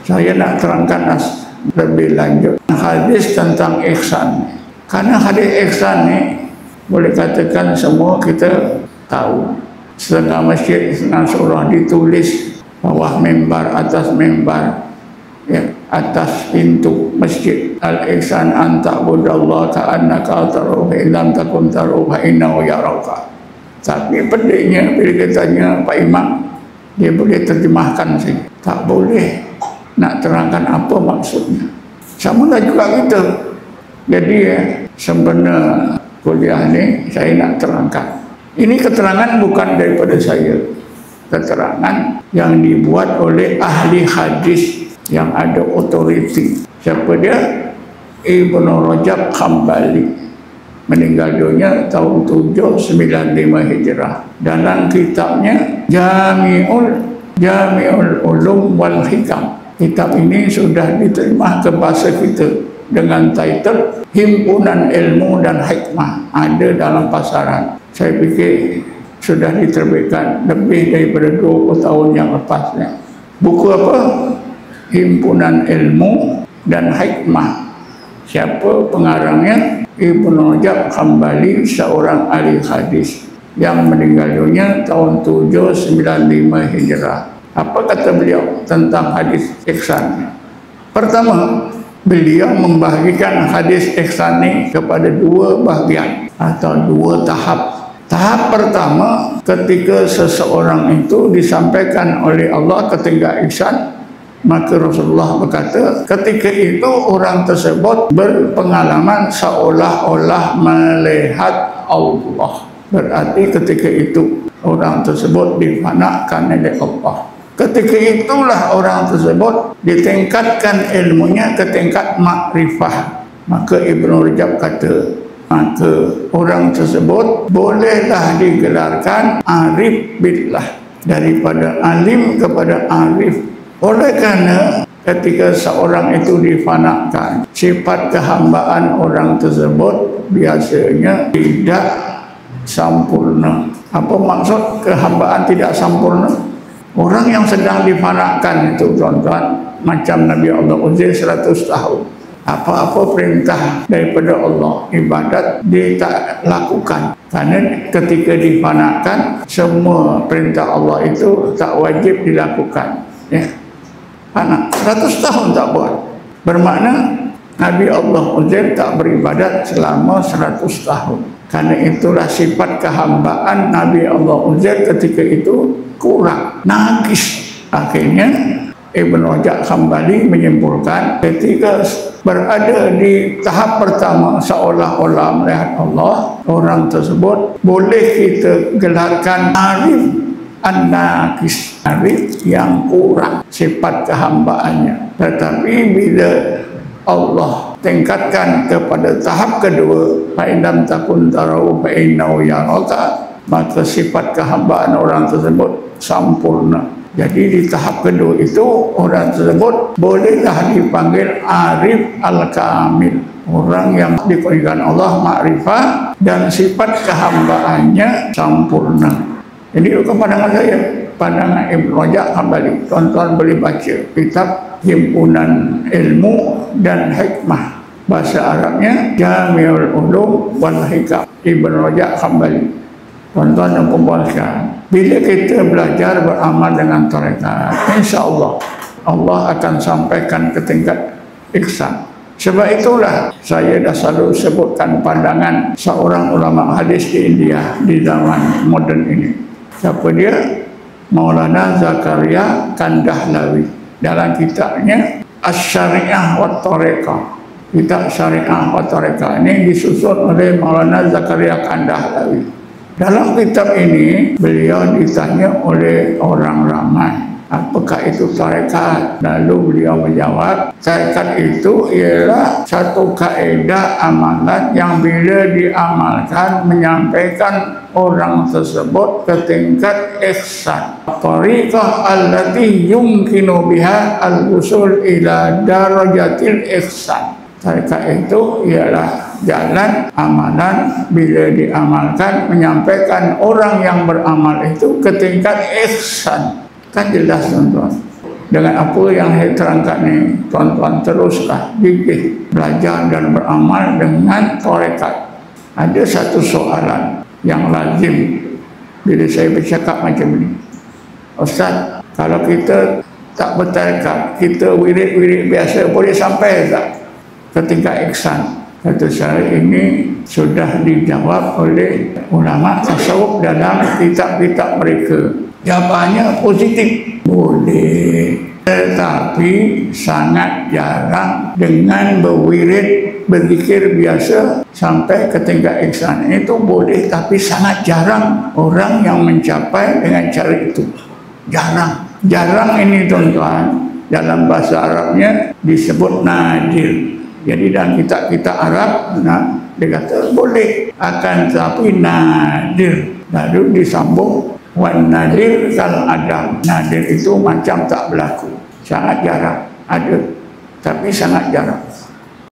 Saya nak terangkan lebih lanjut hadis tentang ihsan. Karena hadis ihsan ni boleh katakan semua kita tahu. Setengah masjid, setengah surah ditulis bawah mimbar, atas mimbar, ya, atas pintu masjid. Al-ihsan an ta'budallaha ka'annaka tarahu fa in lam takun tarahu fa innahu yaraka. Tapi pedihnya bila kita tanya Pak Imam, dia boleh terjemahkan sih. Tak boleh nak terangkan apa maksudnya. Sama lah juga kita. Jadi sebenarnya kuliah ni saya nak terangkan. Ini keterangan bukan daripada saya. Keterangan yang dibuat oleh ahli hadis yang ada otoriti. Siapa dia? Ibnu Rajab Hambali. Meninggal dunia tahun 795 Hijrah. Dalam kitabnya Jami'ul Ulum wal Hikam. Kitab ini sudah diterima ke bahasa kita dengan title Himpunan Ilmu dan Hikmah. Ada dalam pasaran. Saya fikir sudah diterbitkan lebih daripada 20 tahun yang lepasnya. Buku apa? Himpunan Ilmu dan Hikmah. Siapa pengarangnya? Ibnu Rajab Hambali, seorang ahli hadis yang meninggal dunia tahun 795 Hijrah. Apa kata beliau tentang hadis ihsan? Pertama, beliau membahagikan hadis ihsan ini kepada dua bahagian atau dua tahap. Tahap pertama, ketika seseorang itu disampaikan oleh Allah ketika ihsan, maka Rasulullah berkata, ketika itu orang tersebut berpengalaman seolah-olah melihat Allah. Berarti ketika itu orang tersebut difanakan oleh Allah. Ketika itulah orang tersebut ditingkatkan ilmunya ke tingkat makrifah. Maka Ibnu Rajab kata, maka orang tersebut bolehlah digelarkan arif billah, daripada alim kepada arif. Oleh kerana ketika seorang itu difanakan, sifat kehambaan orang tersebut biasanya tidak sempurna. Apa maksud kehambaan tidak sempurna? Orang yang sedang difanakan itu, tuan-tuan, macam Nabi Allah Uzair 100 tahun. Apa-apa perintah daripada Allah, ibadat, dia tak lakukan. Kerana ketika difanakan, semua perintah Allah itu tak wajib dilakukan. Ya. Anak 100 tahun tak buat. Bermakna Nabi Allah Uzair tak beribadat selama 100 tahun. Karena itulah sifat kehambaan Nabi Allah Uzair ketika itu kurang, naqis. Akhirnya Ibnu Rajab Hambali menyimpulkan, ketika berada di tahap pertama seolah-olah melihat Allah, orang tersebut boleh kita gelarkan arif an-naqis, arif yang kurang sifat kehambaannya. Tetapi bila Allah tingkatkan kepada tahap kedua, fa in lam takun tarahu fa innahu yaraka, maka sifat kehambaan orang tersebut sempurna. Jadi di tahap kedua itu orang tersebut bolehlah dipanggil arif al-kamil, orang yang dikurniakan Allah makrifah dan sifat kehambaannya sempurna. Jadi bukan pandangan saya, pandangan Ibnu Rajab Hambali. Tuan-tuan boleh baca kitab Himpunan Ilmu dan Hikmah. Bahasa Arabnya Jami'ul Ulum wal Hikam, Ibnu Rajab Hambali. Tuan-tuan dan puan sekalian, bila kita belajar beramal dengan tarekat, insya-Allah Allah akan sampaikan ke tingkat ihsan. Sebab itulah saya dah selalu sebutkan pandangan seorang ulama hadis di India di zaman moden ini. Siapa dia? Maulana Zakaria Kandahlawi. Dalam kitabnya Asy-Syariah wa Thariqah. Kitab Syariah wa Thariqah ini disusun oleh Maulana Zakaria Kandahlawi. Dalam kitab ini beliau ditanya oleh orang ramai, apakah itu tarekat? Lalu beliau menjawab, tarekat itu ialah satu kaedah amalan yang bila diamalkan menyampaikan orang tersebut ke tingkat ihsan. Tariqah allati yumkinu biha al-usul ila darajatil ihsan. Tarekat itu ialah jalan amalan bila diamalkan menyampaikan orang yang beramal itu ke tingkat ihsan. Kan jelas, tuan-tuan. Dengan apa yang saya terangkan ini, tuan-tuan teruslah gigih belajar dan beramal dengan tarekat. Ada satu soalan yang lazim bila saya bercakap macam ini. Ustaz, kalau kita tak bertarekat, kita wirid-wirid biasa, boleh sampai tak ke tingkat ihsan? Kata saya, ini sudah dijawab oleh ulama tasawuf dalam kitab-kitab mereka. Jawabannya positif, boleh, tetapi sangat jarang. Dengan berwirid, berzikir biasa sampai ke tingkat ihsan itu boleh, tapi sangat jarang orang yang mencapai dengan cara itu. Jarang ini tuan-tuan. Dalam bahasa Arabnya disebut nadir. Jadi dalam kitab-kitab Arab, dia kata boleh, akan tetapi nadir. Lalu disambung wan nadir kal adam. Nadir itu macam tak berlaku, sangat jarang. Ada, tapi sangat jarang.